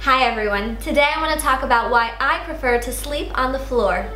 Hi everyone, today I want to talk about why I prefer to sleep on the floor.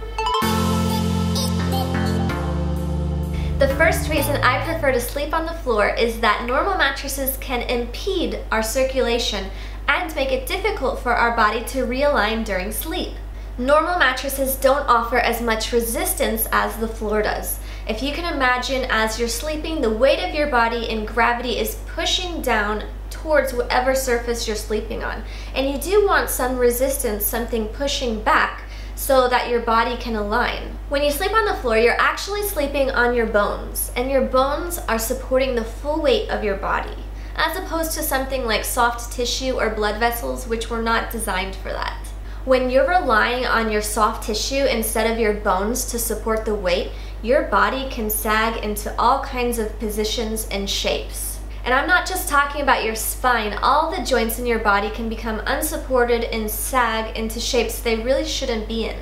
The first reason I prefer to sleep on the floor is that normal mattresses can impede our circulation and make it difficult for our body to realign during sleep. Normal mattresses don't offer as much resistance as the floor does. If you can imagine, as you're sleeping, the weight of your body and gravity is pushing down towards whatever surface you're sleeping on. And you do want some resistance, something pushing back, so that your body can align. When you sleep on the floor, you're actually sleeping on your bones, and your bones are supporting the full weight of your body, as opposed to something like soft tissue or blood vessels, which were not designed for that. When you're relying on your soft tissue instead of your bones to support the weight, your body can sag into all kinds of positions and shapes. And I'm not just talking about your spine. All the joints in your body can become unsupported and sag into shapes they really shouldn't be in.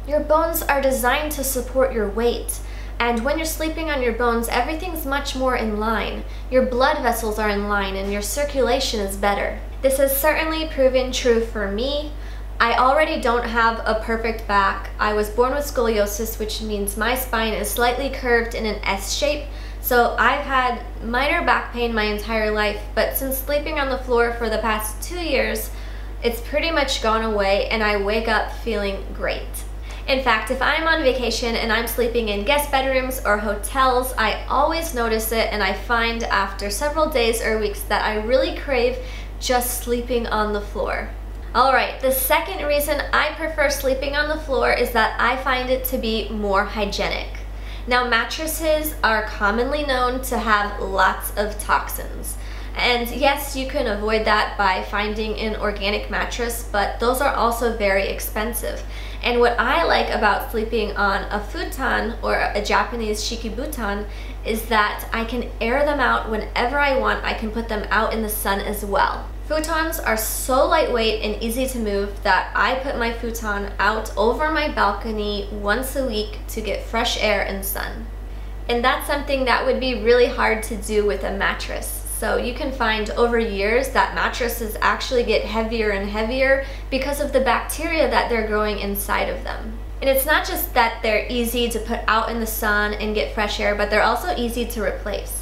Your bones are designed to support your weight. And when you're sleeping on your bones, everything's much more in line. Your blood vessels are in line and your circulation is better. This has certainly proven true for me. I already don't have a perfect back. I was born with scoliosis, which means my spine is slightly curved in an S shape. So I've had minor back pain my entire life, but since sleeping on the floor for the past 2 years, it's pretty much gone away and I wake up feeling great. In fact, if I'm on vacation and I'm sleeping in guest bedrooms or hotels, I always notice it, and I find after several days or weeks that I really crave just sleeping on the floor. Alright, the second reason I prefer sleeping on the floor is that I find it to be more hygienic. Now, mattresses are commonly known to have lots of toxins. And yes, you can avoid that by finding an organic mattress, but those are also very expensive. And what I like about sleeping on a futon or a Japanese shikibuton is that I can air them out whenever I want. I can put them out in the sun as well. Futons are so lightweight and easy to move that I put my futon out over my balcony once a week to get fresh air and sun. And that's something that would be really hard to do with a mattress. So you can find over years that mattresses actually get heavier and heavier because of the bacteria that they're growing inside of them. And it's not just that they're easy to put out in the sun and get fresh air, but they're also easy to replace.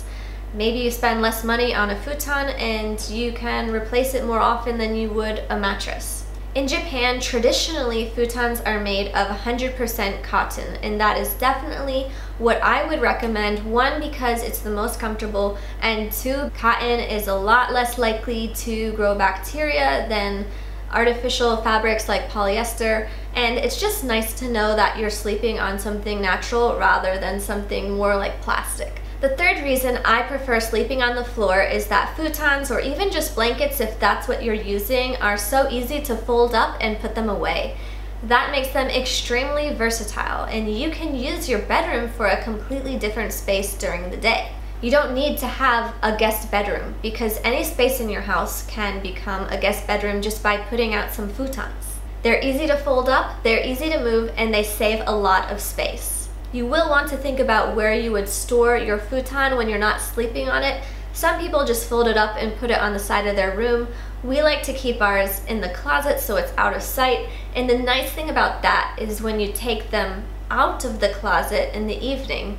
Maybe you spend less money on a futon and you can replace it more often than you would a mattress. In Japan, traditionally, futons are made of 100% cotton, and that is definitely what I would recommend. One, because it's the most comfortable, and two, cotton is a lot less likely to grow bacteria than artificial fabrics like polyester, and it's just nice to know that you're sleeping on something natural rather than something more like plastic. The third reason I prefer sleeping on the floor is that futons, or even just blankets if that's what you're using, are so easy to fold up and put them away. That makes them extremely versatile, and you can use your bedroom for a completely different space during the day. You don't need to have a guest bedroom, because any space in your house can become a guest bedroom just by putting out some futons. They're easy to fold up, they're easy to move, and they save a lot of space. You will want to think about where you would store your futon when you're not sleeping on it. Some people just fold it up and put it on the side of their room. We like to keep ours in the closet so it's out of sight. And the nice thing about that is when you take them out of the closet in the evening,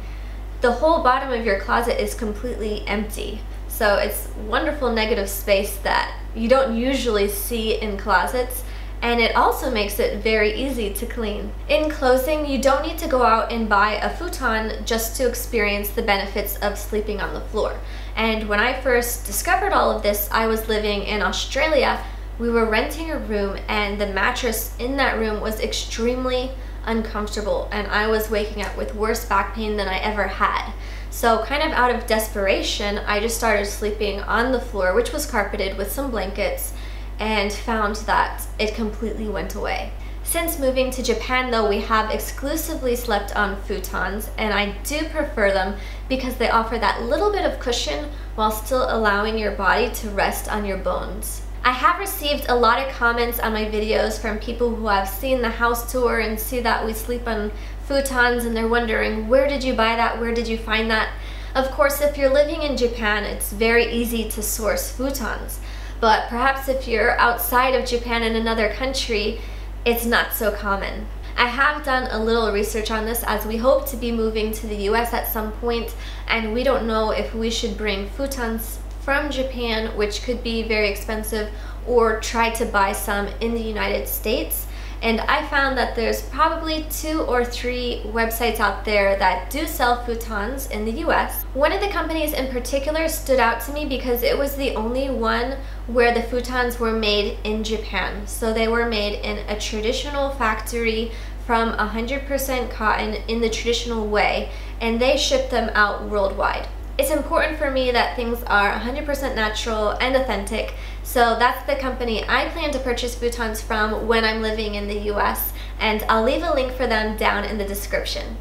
the whole bottom of your closet is completely empty. So it's wonderful negative space that you don't usually see in closets. And it also makes it very easy to clean. In closing, you don't need to go out and buy a futon just to experience the benefits of sleeping on the floor. And when I first discovered all of this, I was living in Australia. We were renting a room, and the mattress in that room was extremely uncomfortable, and I was waking up with worse back pain than I ever had. So kind of out of desperation, I just started sleeping on the floor, which was carpeted with some blankets, and found that it completely went away. Since moving to Japan though, we have exclusively slept on futons, and I do prefer them because they offer that little bit of cushion while still allowing your body to rest on your bones. I have received a lot of comments on my videos from people who have seen the house tour and see that we sleep on futons, and they're wondering, where did you buy that? Where did you find that? Of course, if you're living in Japan, it's very easy to source futons. but perhaps if you're outside of Japan in another country, it's not so common. I have done a little research on this as we hope to be moving to the US at some point, and we don't know if we should bring futons from Japan, which could be very expensive, or try to buy some in the United States. And I found that there's probably 2 or 3 websites out there that do sell futons in the US. One of the companies in particular stood out to me because it was the only one where the futons were made in Japan. So they were made in a traditional factory from 100% cotton in the traditional way, and they ship them out worldwide. It's important for me that things are 100% natural and authentic, so that's the company I plan to purchase futons from when I'm living in the US, and I'll leave a link for them down in the description.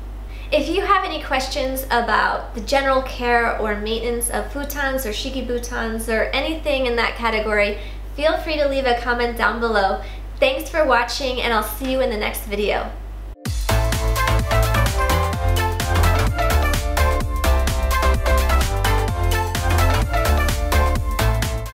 If you have any questions about the general care or maintenance of futons or shikibutons or anything in that category, feel free to leave a comment down below. Thanks for watching, and I'll see you in the next video.